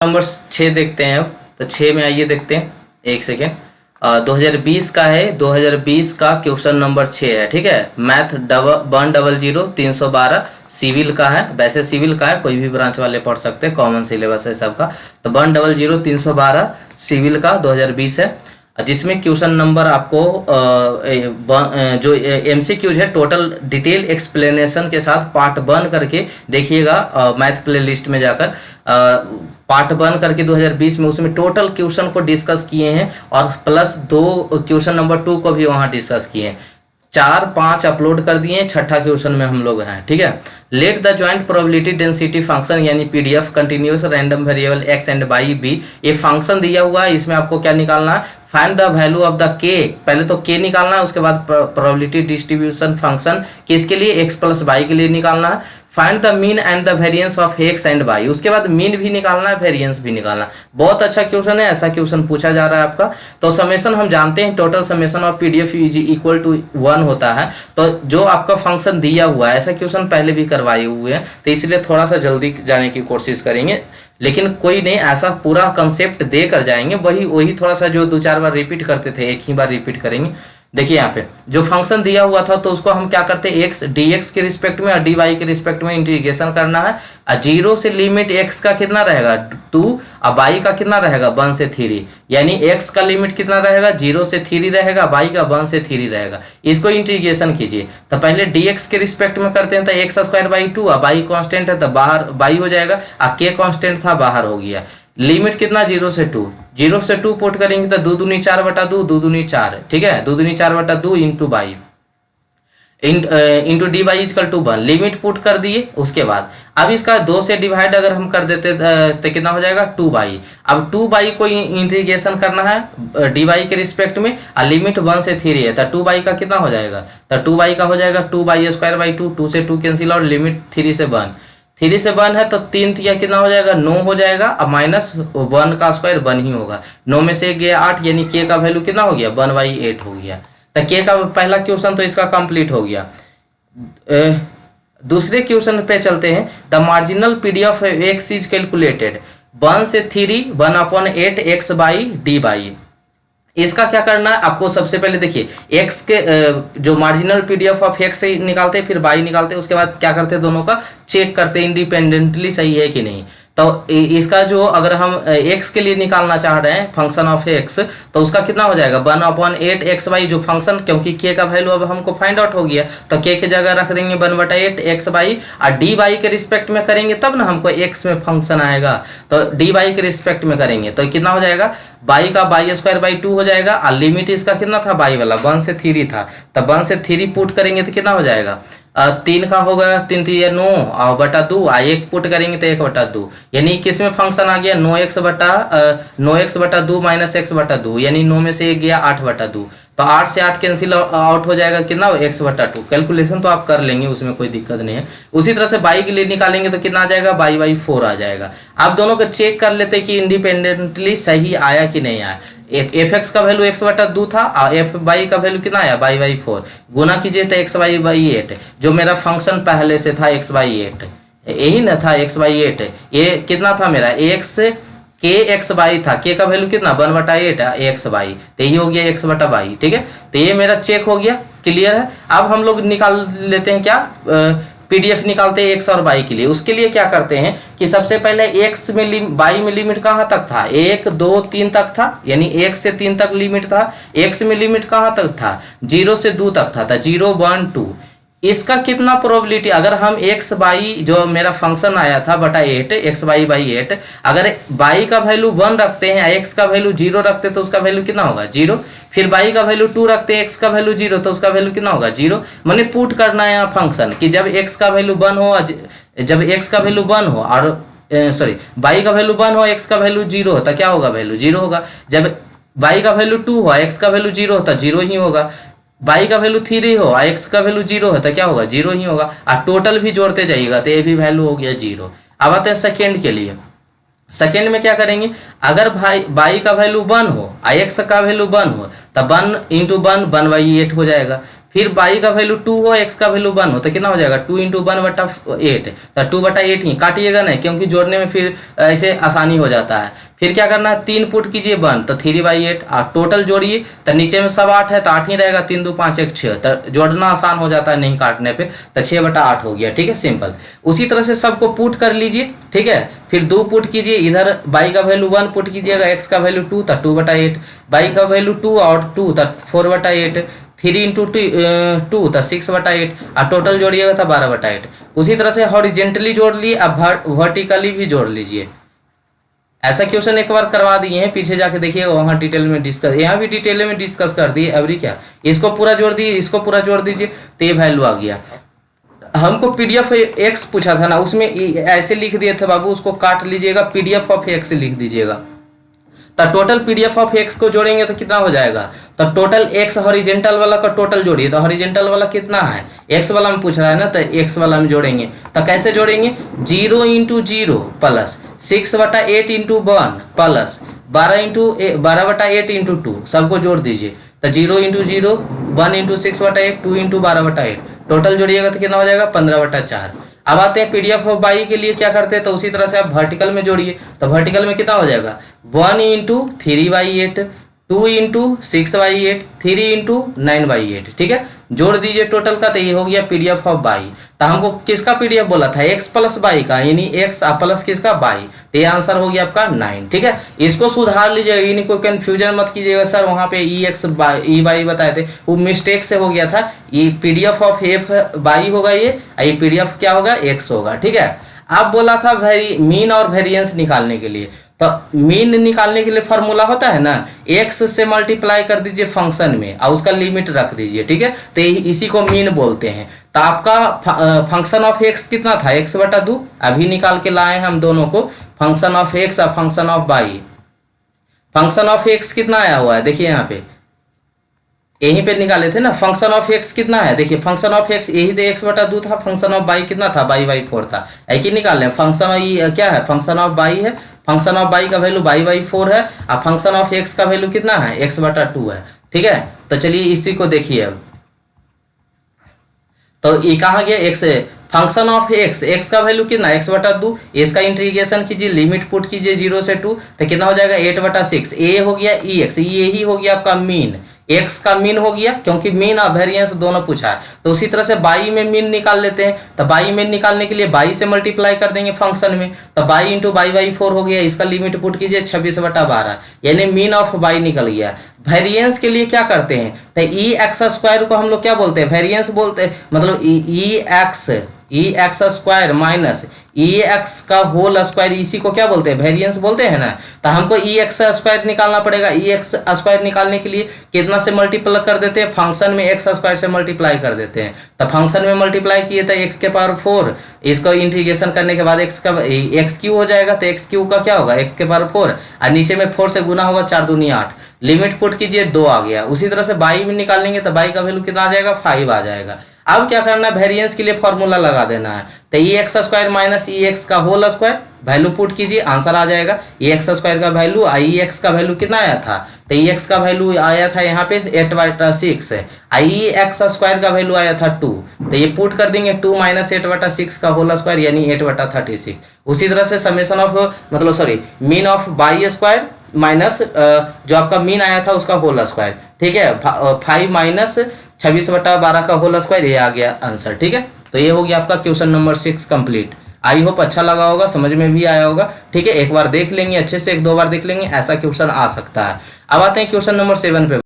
Number 6 देखते हैं। अब तो 6 में आइए देखते हैं, एक सेकेंड। 2020 का है, 2020 का क्वेश्चन नंबर 6 है, ठीक है। मैथ 100 सिविल का है। वैसे सिविल का है, कोई भी ब्रांच वाले पढ़ सकते हैं, कॉमन सिलेबस है सबका। तो 100 सिविल का 2020 है, जिसमें क्वेश्चन नंबर आपको जो MCQs है टोटल डिटेल एक्सप्लेनेशन के साथ पार्ट 1 करके देखिएगा मैथ प्ले लिस्ट में जाकर। पार्ट 1 करके 2020 में उसमें टोटल क्वेश्चन को डिस्कस किए हैं और प्लस 2 क्वेश्चन नंबर 2 को भी वहाँ डिस्कस किए हैं। 4-5 अपलोड कर दिए, छठा क्वेश्चन में हम लोग हैं, ठीक है। Let the joint probability density function यानी PDF continuous random variable x and y b, ये फंक्शन दिया हुआ है। इसमें आपको क्या निकालना है, find the value of the k। पहले तो k निकालना है, उसके बाद प्रोबेबिलिटी डिस्ट्रीब्यूशन फंक्शन किसके लिए, x प्लस y के लिए निकालना है। Find the mean and the variance of x and y, उसके बाद मीन भी निकालना है, वेरिएंस भी निकालना है। बहुत अच्छा क्वेश्चन है, ऐसा क्वेश्चन पूछा जा रहा है आपका। तो समेशन हम जानते हैं, total summation of PDF is equal to 1 होता है। तो जो आपका फंक्शन दिया हुआ है, ऐसा क्वेश्चन पहले भी करवाए हुए हैं, तो इसलिए थोड़ा सा जल्दी जाने की कोशिश करेंगे, लेकिन कोई नहीं, ऐसा पूरा कंसेप्ट दे कर जाएंगे। वही थोड़ा सा जो 2-4 बार रिपीट करते थे, एक ही बार रिपीट करेंगे। देखिए यहाँ पे जो फंक्शन दिया हुआ था, तो उसको हम क्या करते हैं, x dx के रिस्पेक्ट में और dy के रिस्पेक्ट में इंटीग्रेशन करना है। 0 से लिमिट x का कितना रहेगा 2 और y का कितना रहेगा 1 से 3, यानी x का लिमिट कितना रहेगा 0 से 3 रहेगा, y का 1 से 3 रहेगा। इसको इंटीग्रेशन कीजिए। तो पहले dx के रिस्पेक्ट में करते हैं, तो x² 2 और y कांस्टेंट है तो बाहर y हो जाएगा, और k कांस्टेंट था बाहर हो गया। लिमिट कितना 0 से 2, 0 से 2 पुट करेंगे तो 2 दूनी 4 बटा 2, 2 दूनी 4, ठीक है। 2 दूनी 4 बटा 2 into by into dy equal to 1, limit put कर दिए। उसके बाद अब इसका 2 से डिवाइड अगर हम कर देते तो कितना हो जाएगा 2y। अब 2y को इंटीग्रेशन करना है dy के रिस्पेक्ट में, और लिमिट 1 से 3 है, तो 2y का कितना हो जाएगा, तो 2y का हो जाएगा 2y² 2, 2 से 2 कैंसिल और लिमिट 3 से 1, 3 से 1 है तो 3 तिया कितना हो जाएगा 9 हो जाएगा, और माइनस 1 का स्क्वायर 1 ही होगा। 9 में से 1 गया 8, यानी k का वैल्यू कितना हो गया 1/8 हो गया। तो k का पहला क्वेश्चन तो इसका कंप्लीट हो गया। दूसरे क्वेश्चन पे चलते हैं। The marginal PDF x is calculated 1 से 3 1/8 x/dy। इसका क्या करना है आपको, सबसे पहले देखिए x के जो मार्जिनल PDF ऑफ x से निकालते हैं, फिर y निकालते हैं, उसके बाद क्या करते हैं दोनों का चेक करते हैं इंडिपेंडेंटली सही है कि नहीं। तो इसका जो अगर हम x के लिए निकालना चाह रहे हैं फंक्शन ऑफ x, तो उसका कितना हो जाएगा 1/8 xy जो फंक्शन, क्योंकि k का वैल्यू अब हमको फाइंड आउट हो गया, तो k की जगह रख देंगे 1/8 xy, और dy के रिस्पेक्ट में करेंगे तब ना हमको x में फंक्शन आएगा। तो dy के रिस्पेक्ट में करेंगे तो कितना हो जाएगा y का y² 2 हो जाएगा, और लिमिट इसका कितना था y वाला 1 से 3 था, तो 1 से 3 पुट करेंगे तो कितना हो जाएगा 3 का होगा 3 3 9 और बटा 2, 1 पुट करेंगे तो 1/2, यानी किस में फंक्शन आ गया 9x बटा 2 माइनस x/2, यानी 9 में से 1 गया 8/2, तो 8 से 8 कैंसिल आउट हो जाएगा कितना x/2। कैलकुलेशन तो आप कर लेंगे, उसमें कोई दिक्कत नहीं है। उसी तरह से y के लिए निकालेंगे तो कितना आ जाएगा y/4 आ जाएगा। आप दोनों को चेक कर लेते कि इंडिपेंडेंटली सही आया कि नहीं आया। fx का वैल्यू x/2 था और fy का वैल्यू कितना आया y/4, गुना कीजिए तो xy/8, जो मेरा फंक्शन पहले से था x/8, यही ना था x/8, ये कितना था मेरा x kxy था, k का वैल्यू कितना 1/8 xy, तो यही हो गया x/y, ठीक है। तो ये मेरा चेक हो गया, क्लियर है। अब हम लोग निकाल लेते हैं क्या PDF निकालते हैं x और y के लिए। उसके लिए क्या करते हैं कि सबसे पहले x में y में लिमिट कहाँ तक था 1 2 3 तक था, यानी 1 से 3 तक लिमिट था। x में लिमिट कहाँ तक था 0 से 2 तक था, 0 1 2। इसका कितना प्रोबेबिलिटी, अगर हम x/y जो मेरा फंक्शन आया था बटा 8 xy/8, अगर y का वैल्यू 1 रखते हैं x का वैल्यू 0 रखते हैं तो उसका वैल्यू कितना होगा 0, फिर y का वैल्यू 2 रखते हैं x का वैल्यू 0 तो उसका वैल्यू कितना होगा 0। मैंने पुट करना है यहाँ फंक्शन कि जब x का वैल्यू 1 हो, जब x का वैल्यू 1 हो और सॉरी y का वैल्यू 1 हो x का वैल्यू 0 हो तो क्या होगा वैल्यू 0 होगा। जब y का वैल्यू 2 हो x का वैल्यू 0 हो तो 0 ही होगा। y का वैल्यू 3 हो x का वैल्यू 0 है तो क्या होगा 0 ही होगा, और टोटल भी जोड़ते जाइएगा तो ये भी वैल्यू हो गया 0। अब आते हैं सेकेंड के लिए। सेकेंड में क्या करेंगे, अगर y का वैल्यू 1 हो x का वैल्यू 1 हो तो 1 × 1 1/8 हो जाएगा। फिर बाई का वैल्यू 2 हो, एक्स का वैल्यू 1 हो, तो कितना हो जाएगा 2 इंटू 1/8, तो 2/8 ही काटिएगा नहीं, क्योंकि जोड़ने में फिर ऐसे आसानी हो जाता है। फिर क्या करना है, 3 पुट कीजिए 1, तो 3/8, आप टोटल जोड़िए, तो नीचे में सब 8 है तो 8 ही रहेगा, 3 2 5 1 6, तो जोड़ना आसान हो जाता है नहीं काटने पे, तो 6/8 हो गया। ठीक है, सिंपल। उसी तरह से सबको पुट कर लीजिए। ठीक है, फिर 2 पुट कीजिए, इधर बाई का वैल्यू 1 पुट कीजिएगा, एक्स का वैल्यू 2 तो 2/8, बाई का वैल्यू 2 और 2 तो 4/8, 3 इंटू 2 तो 6/8, और टोटल जोड़िएगा तो 12/8। उसी तरह से हॉरिजेंटली जोड़ लिए, अब वर्टिकली भी जोड़ लीजिए। ऐसा क्वेश्चन एक बार करवा दिए हैं, पीछे जाके देखिएगा, वहाँ डिटेल में डिस्कस, यहाँ भी डिटेल में डिस्कस कर दिए। एवरी क्या, इसको पूरा जोड़ दिए, इसको पूरा जोड़ दीजिए, तो ये वैल्यू आ गया। हमको पीडीएफ एक्स पूछा था ना, उसमें ऐसे लिख दिए थे बाबू, उसको काट लीजिएगा, पीडीएफ ऑफ एक्स लिख दीजिएगा। तो टोटल पीडीएफ ऑफ एक्स को जोड़ेंगे तो कितना हो जाएगा, तो टोटल एक्स हॉरिजेंटल वाला का टोटल जोड़िए, तो हॉरिजेंटल वाला कितना है, एक्स वाला में पूछ रहा है ना, तो एक्स वाला में जोड़ेंगे। तो कैसे जोड़ेंगे, 0 into 0 plus 6/8 into 1 plus 12/8 into 2, सबको जोड़ दीजिए। तो 0 इंटू 0, 1 इंटू 6/8, 2 इंटू 12/8, टोटल जोड़िएगा तो कितना हो जाएगा 15/4। अब आते हैं पीडीएफ ऑफ बाई के लिए, क्या करते हैं, तो उसी तरह से आप वर्टिकल में जोड़िए, तो वर्टिकल में कितना हो जाएगा 1 इंटू 3/8, 2 इंटू 6/8, 3 इंटू 9/8। ठीक है, जोड़ दीजिए टोटल का, तो ये हो गया पीडीएफ ऑफ बाई। तो हमको किसका पीडीएफ बोला था, एक्स प्लस बाई का, यानी एक्स प्लस किसका बाई, तो ये आंसर हो गया आपका 9। ठीक है, इसको सुधार लीजिएगा, यानी कोई कंफ्यूजन मत कीजिएगा, सर वहाँ पे ई एक्स ई बाई बताए थे, वो मिस्टेक से हो गया था, ये पीडीएफ ऑफ एफ बाई होगा, ये पीडीएफ क्या होगा, एक्स होगा। ठीक है, अब बोला था मीन और वेरिएंस निकालने के लिए, तो मीन निकालने के लिए फॉर्मूला होता है ना, एक्स से मल्टीप्लाई कर दीजिए फंक्शन में और उसका लिमिट रख दीजिए। ठीक है, तो इसी को मीन बोलते हैं। तो आपका फंक्शन ऑफ एक्स कितना था, x/2, अभी निकाल के लाए हम दोनों को, फंक्शन ऑफ एक्स और function of by. Function of x कितना आया हुआ है, देखिए यहाँ पे, यहीं पे निकाले थे ना, फंक्शन ऑफ एक्स कितना है, देखिए फंक्शन ऑफ एक्स यही तो x/2 था, फंक्शन ऑफ बाई कितना था, बाई/4 था, एक ही निकाल लें। फंक्शन क्या है, फंक्शन ऑफ बाई है, फंक्शन ऑफ बाई का वैल्यू बाई/4 है, और फंक्शन ऑफ एक्स का वैल्यू कितना है, x/2 है। ठीक है, तो चलिए इसी को देखिए अब, तो ये कहाँ गया, x, function of x, x का वैल्यू कितना, x/2, इसका इंटीग्रेशन कीजिए, लिमिट पुट कीजिए 0 से 2, तो कितना हो जाएगा 8/6, ए हो गया ई एक्स, ये ही हो गया आपका मीन, एक्स का मीन हो गया, क्योंकि मीन और वेरिएंस दोनों पूछा है। तो उसी तरह से बाई में मीन निकाल लेते हैं, तो बाई में निकालने के लिए बाई से मल्टीप्लाई कर देंगे फंक्शन में, तो बाई इंटू बाई/4 हो गया, इसका लिमिट पुट कीजिए 26/12, यानी मीन ऑफ बाई निकल गया। वेरिएंस के लिए क्या करते हैं, तो ई एक्स स्क्वायर को हम लोग क्या बोलते हैं, वेरिएंस बोलते हैं, मतलब ई एक्स स्क्वायर माइनस ई एक्स का होल स्क्वायर, इसी को क्या बोलते हैं, वेरिएंस बोलते हैं ना। तो हमको ई एक्स स्क्वायर निकालना पड़ेगा, ई एक्स स्क्वायर निकालने के लिए कितना से मल्टीप्लाई कर देते हैं, फंक्शन में एक्स स्क्वायर से मल्टीप्लाई कर देते हैं। तो फंक्शन में मल्टीप्लाई किए तो एक्स के पावर 4, इसको इंटीग्रेशन करने के बाद एक्स क्यू हो जाएगा, तो एक्स क्यू का क्या होगा, एक्स के पावर 4, और नीचे में 4 से गुना होगा, 4 दूनी 8, लिमिट पुट कीजिए 2 आ गया। उसी तरह से बाई में निकालेंगे तो बाई का वैल्यू कितना आ जाएगा, 5 आ जाएगा। अब क्या करना है, वेरिएंस के लिए फॉर्मूला लगा देना है, तो ई एक्स स्क्वायर माइनस ई एक्स का होल स्क्वायर, वैल्यू पुट कीजिए, आंसर आ जाएगा। ई एक्स स्क्वायर का वैल्यू, ई एक्स का वैल्यू कितना आया था, तो ई एक्स का वैल्यू आया था यहाँ पे 8/6 है, ई एक्स स्क्वायर का वैल्यू आया था 2, तो ये पुट कर देंगे 2 माइनस 8/6 का होल स्क्वायर, यानी 8/36। उसी तरह से समेशन ऑफ, मतलब sorry, mean of by square minus जो आपका मीन आया था उसका होल स्क्वायर। ठीक है, 5 माइनस 26/12 का होल स्क्वायर, ये आ गया आंसर। ठीक है, तो ये हो गया आपका question number 6 complete. I hope अच्छा लगा होगा, समझ में भी आया होगा। ठीक है, एक बार देख लेंगे अच्छे से, 1-2 बार देख लेंगे, ऐसा क्वेश्चन आ सकता है। अब आते हैं क्वेश्चन नंबर 7 पे।